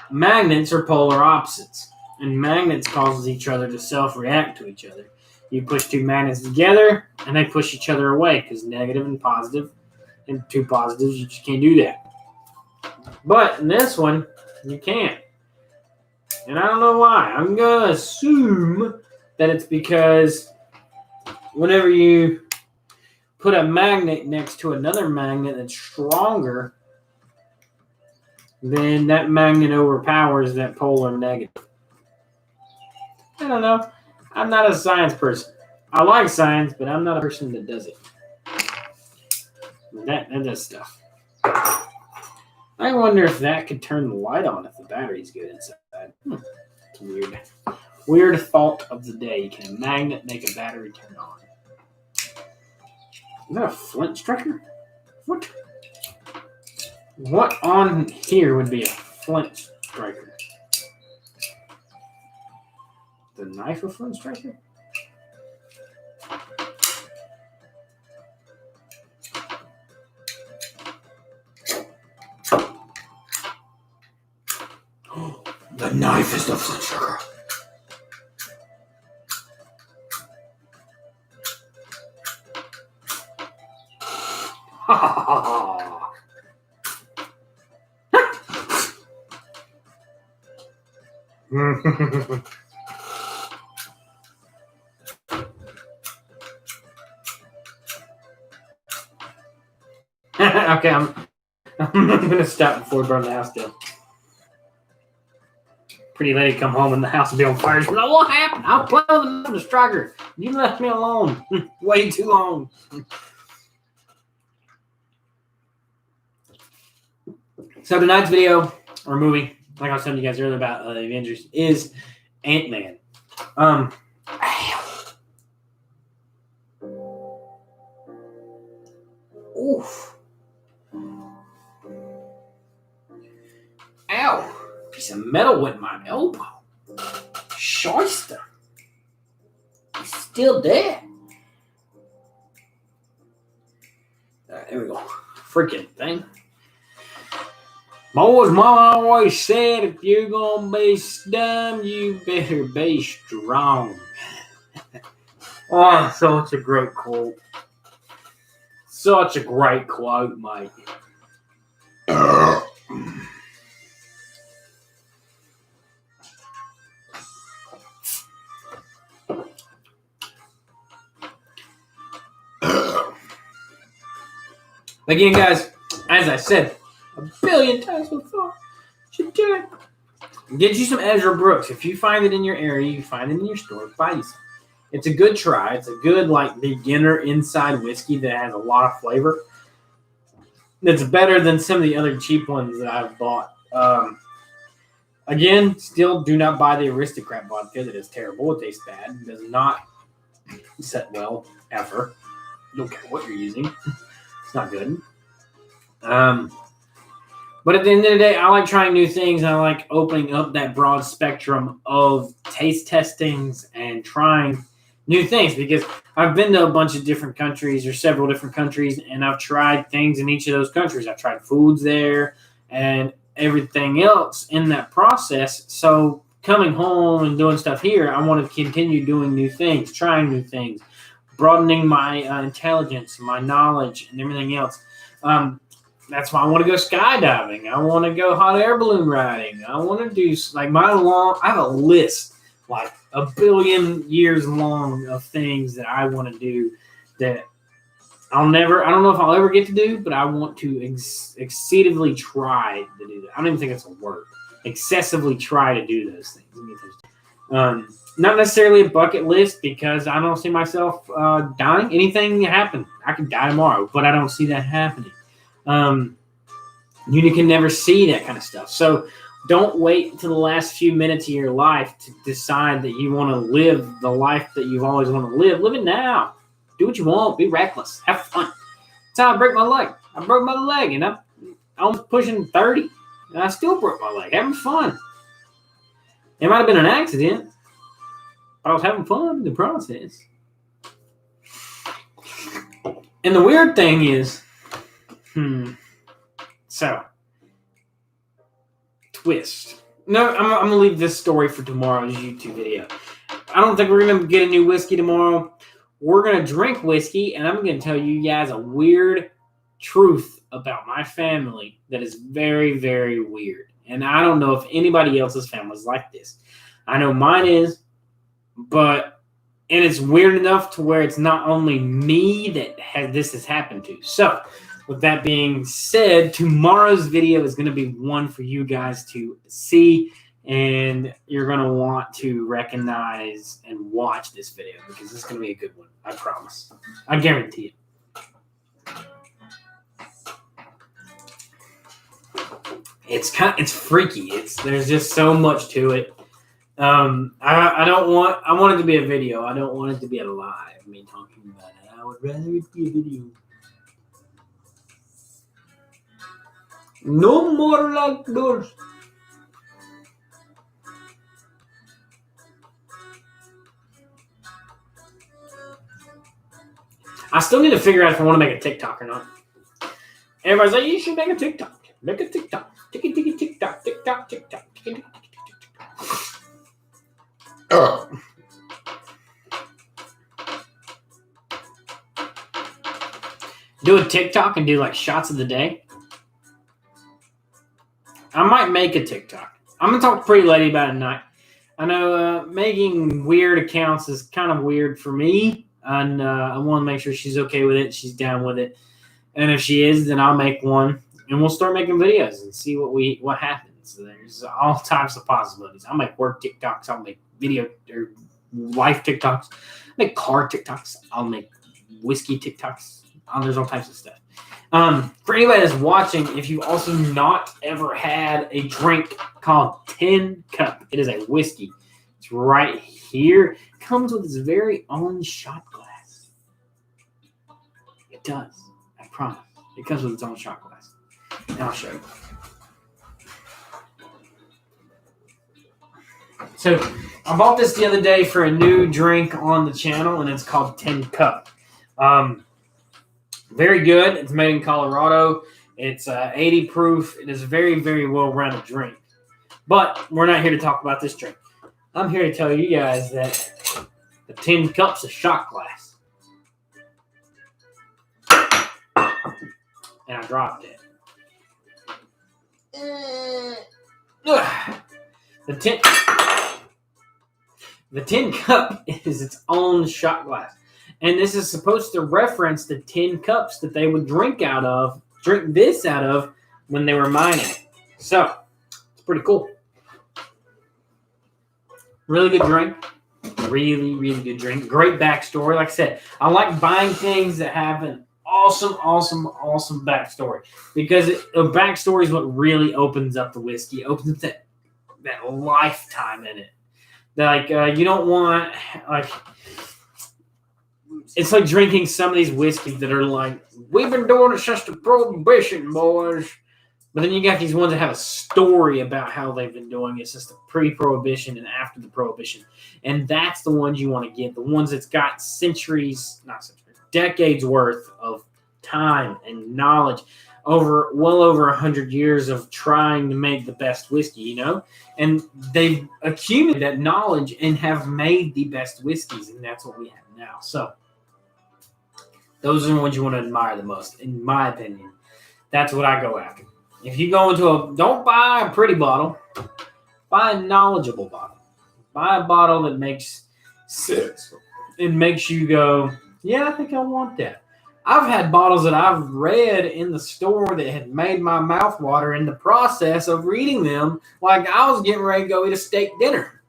magnets are polar opposites. And magnets causes each other to self-react to each other. You push two magnets together, and they push each other away, because negative and positive, and two positives, you just can't do that. But in this one, you can't. And I don't know why. I'm going to assume that it's because whenever you put a magnet next to another magnet that's stronger, then that magnet overpowers that polar negative. I don't know. I'm not a science person. I like science, but I'm not a person that does it. That does stuff. I wonder if that could turn the light on if the battery's good inside. It's weird. Weird thought of the day. Can a magnet make a battery turn on? Is that a flint striker? What? What on here would be a flint striker? The knife of flint striker? The knife is the flint striker. Ha ha ha ha. Okay, I'm gonna stop before we burn the house down. Pretty lady come home and the house will be on fire. She's like, what happened? I'm playing with the striker. You left me alone. Way too long. So tonight's video or movie, like I was telling you guys earlier about the Avengers, is Ant-Man. Oof. Ow. Piece of metal went in my elbow. Shyster. He's still dead. There we go. Freaking thing. Boys, Mama always said, if you're gonna be dumb, you better be strong. Oh, such a great quote. Such a great quote, mate. Again, guys, as I said a billion times before, should do it. Get you some Ezra Brooks. If you find it in your area, you find it in your store, buy you some. It's a good try. It's a good, like, beginner inside whiskey that has a lot of flavor. It's better than some of the other cheap ones that I've bought. Again, still do not buy the Aristocrat vodka. That is terrible. It tastes bad. It does not set well, ever. Don't care what you're using. It's not good. But at the end of the day, I like trying new things. And I like opening up that broad spectrum of taste testings and trying new things, because I've been to a bunch of different countries or several different countries, and I've tried things in each of those countries. I've tried foods there and everything else in that process. So coming home and doing stuff here, I want to continue doing new things, trying new things, broadening my intelligence, my knowledge, and everything else. That's why I want to go skydiving. I want to go hot air balloon riding. I want to do, like, I have a list, like, 1 billion years long of things that I want to do that I don't know if I'll ever get to do, but I want to exceedingly try to do that. I don't even think that's a word. Excessively try to do those things. Not necessarily a bucket list, because I don't see myself dying. Anything can happen. I could die tomorrow, but I don't see that happening. You can never see that kind of stuff. So don't wait until the last few minutes of your life to decide that you want to live the life that you've always wanted to live. Live it now. Do what you want. Be reckless. Have fun. That's how I break my leg. I broke my leg, and I'm almost pushing 30, and I still broke my leg. Having fun. It might have been an accident, but I was having fun in the process. And the weird thing is, so, twist. No, I'm going to leave this story for tomorrow's YouTube video. I don't think we're going to get a new whiskey tomorrow. We're going to drink whiskey, and I'm going to tell you guys a weird truth about my family that is very, very weird. And I don't know if anybody else's family is like this. I know mine is, and it's weird enough to where it's not only me that this has happened to. So, with that being said, tomorrow's video is going to be one for you guys to see, and you're going to want to recognize and watch this video, because it's going to be a good one. I promise. I guarantee it. It's freaky. There's just so much to it. I want it to be a video. I don't want it to be a live, me talking about it. I would rather it be a video. No more locked doors. I still need to figure out if I want to make a TikTok or not. Everybody's like, you should make a TikTok. Make a TikTok. Tiki tiki TikTok. TikTok. TikTok. Tiki tiki TikTok. Do a TikTok and do like shots of the day. I might make a TikTok. I'm gonna talk to Pretty Lady about it tonight. I know making weird accounts is kind of weird for me, and I want to make sure she's okay with it. She's down with it, and if she is, then I'll make one, and we'll start making videos and see what happens. There's all types of possibilities. I'll make work TikToks. I'll make video or life TikToks. I'll make car TikToks. I'll make whiskey TikToks. There's all types of stuff. For anybody that's watching, if you've also not ever had a drink called Tin Cup, it is a whiskey. It's right here. It comes with its very own shot glass. It does. I promise. It comes with its own shot glass. And I'll show you. So I bought this the other day for a new drink on the channel, and it's called Tin Cup. Very good. It's made in Colorado. It's 80 proof. It is a very, very well-rounded drink. But we're not here to talk about this drink. I'm here to tell you guys that the Tin Cup's a shot glass. And I dropped it. The Tin Cup is its own shot glass. And this is supposed to reference the tin cups that they would drink this out of when they were mining it. So, it's pretty cool. Really good drink. Really, really good drink. Great backstory. Like I said, I like buying things that have an awesome backstory. Because a backstory is what really opens up the whiskey. It opens up that lifetime in it. Like, you don't want, like... It's like drinking some of these whiskeys that are like, we've been doing it since the Prohibition, boys. But then you got these ones that have a story about how they've been doing it since the pre-Prohibition and after the Prohibition. And that's the ones you want to get. The ones that's got decades worth of time and knowledge well over 100 years of trying to make the best whiskey, you know? And they've accumulated that knowledge and have made the best whiskeys. And that's what we have now. So, those are the ones you want to admire the most, in my opinion. That's what I go after. If you go into don't buy a pretty bottle, buy a knowledgeable bottle. Buy a bottle that makes sense. It makes you go, yeah, I think I want that. I've had bottles that I've read in the store that had made my mouth water in the process of reading them, like I was getting ready to go eat a steak dinner.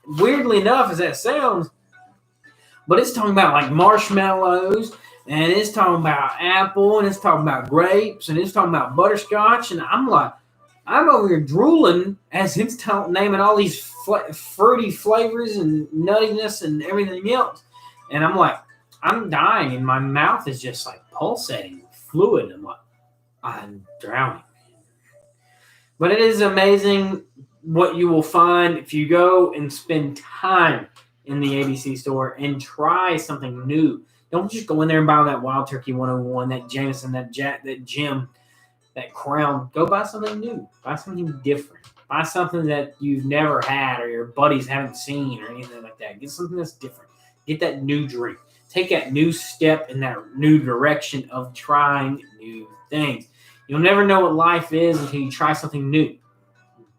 Weirdly enough, as that sounds, but it's talking about like marshmallows, and it's talking about apple, and it's talking about grapes, and it's talking about butterscotch. And I'm like, I'm over here drooling as it's naming all these fruity flavors and nuttiness and everything else. And I'm like, I'm dying, and my mouth is just like pulsating with fluid. I'm like, I'm drowning. But it is amazing what you will find if you go and spend time in the ABC store and try something new. Don't just go in there and buy that Wild Turkey 101, that Jameson, that Jim, that Crown. Go buy something new. Buy something different. Buy something that you've never had or your buddies haven't seen or anything like that. Get something that's different. Get that new drink. Take that new step in that new direction of trying new things. You'll never know what life is until you try something new.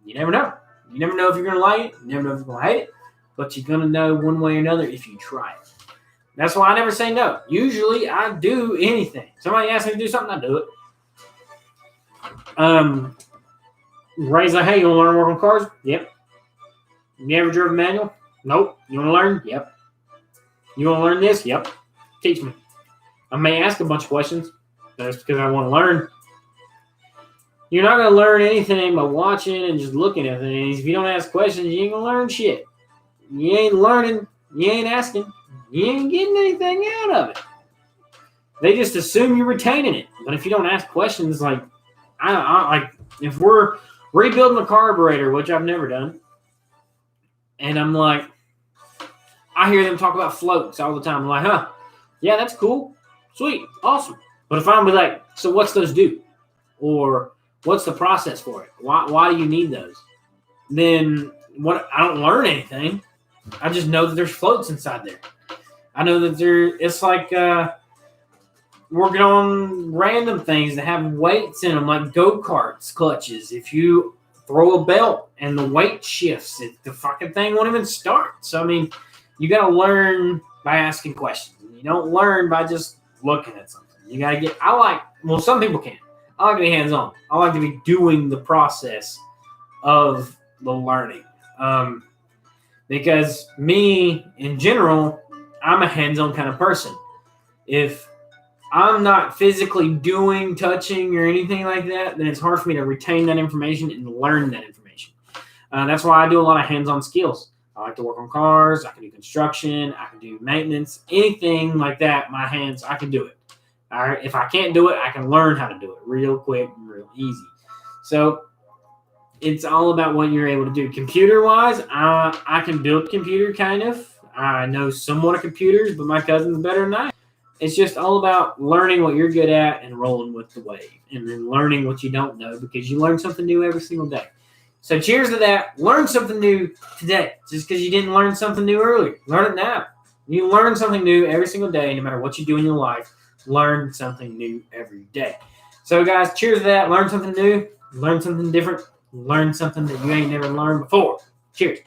You never know. You never know if you're going to like it. You never know if you're going to hate it. But you're going to know one way or another if you try it. That's why I never say no. Usually, I do anything. Somebody asks me to do something, I do it. Ray's like, hey, you want to learn to work on cars? Yep. You ever driven manual? Nope. You want to learn? Yep. You want to learn this? Yep. Teach me. I may ask a bunch of questions. That's because I want to learn. You're not going to learn anything by watching and just looking at things. If you don't ask questions, you ain't going to learn shit. You ain't learning. You ain't asking. You ain't getting anything out of it. They just assume you're retaining it. But if you don't ask questions like, I like if we're rebuilding a carburetor, which I've never done, and I'm like, I hear them talk about floats all the time. I'm like, huh, yeah, that's cool, sweet, awesome. But if I'm like, so what's those do, or what's the process for it? Why do you need those? Then what? I don't learn anything. I just know that there's floats inside there. I know that it's like working on random things that have weights in them, like go-karts clutches. If you throw a belt and the weight shifts, the fucking thing won't even start. So, I mean, you got to learn by asking questions. You don't learn by just looking at something. You got to some people can. I like to be hands-on. I like to be doing the process of the learning. Because me, in general, I'm a hands-on kind of person. If I'm not physically doing, touching, or anything like that, then it's hard for me to retain that information and learn that information. That's why I do a lot of hands-on skills. I like to work on cars. I can do construction. I can do maintenance. Anything like that, my hands, I can do it. All right? If I can't do it, I can learn how to do it real quick and real easy. So it's all about what you're able to do. Computer-wise, I can build computer kind of. I know somewhat of computers, but my cousin's better than I. It's just all about learning what you're good at and rolling with the wave, and then learning what you don't know, because you learn something new every single day. So cheers to that. Learn something new today. Just because you didn't learn something new earlier, learn it now. You learn something new every single day, no matter what you do in your life. Learn something new every day. So guys, cheers to that. Learn something new. Learn something different. Learn something that you ain't never learned before. Cheers.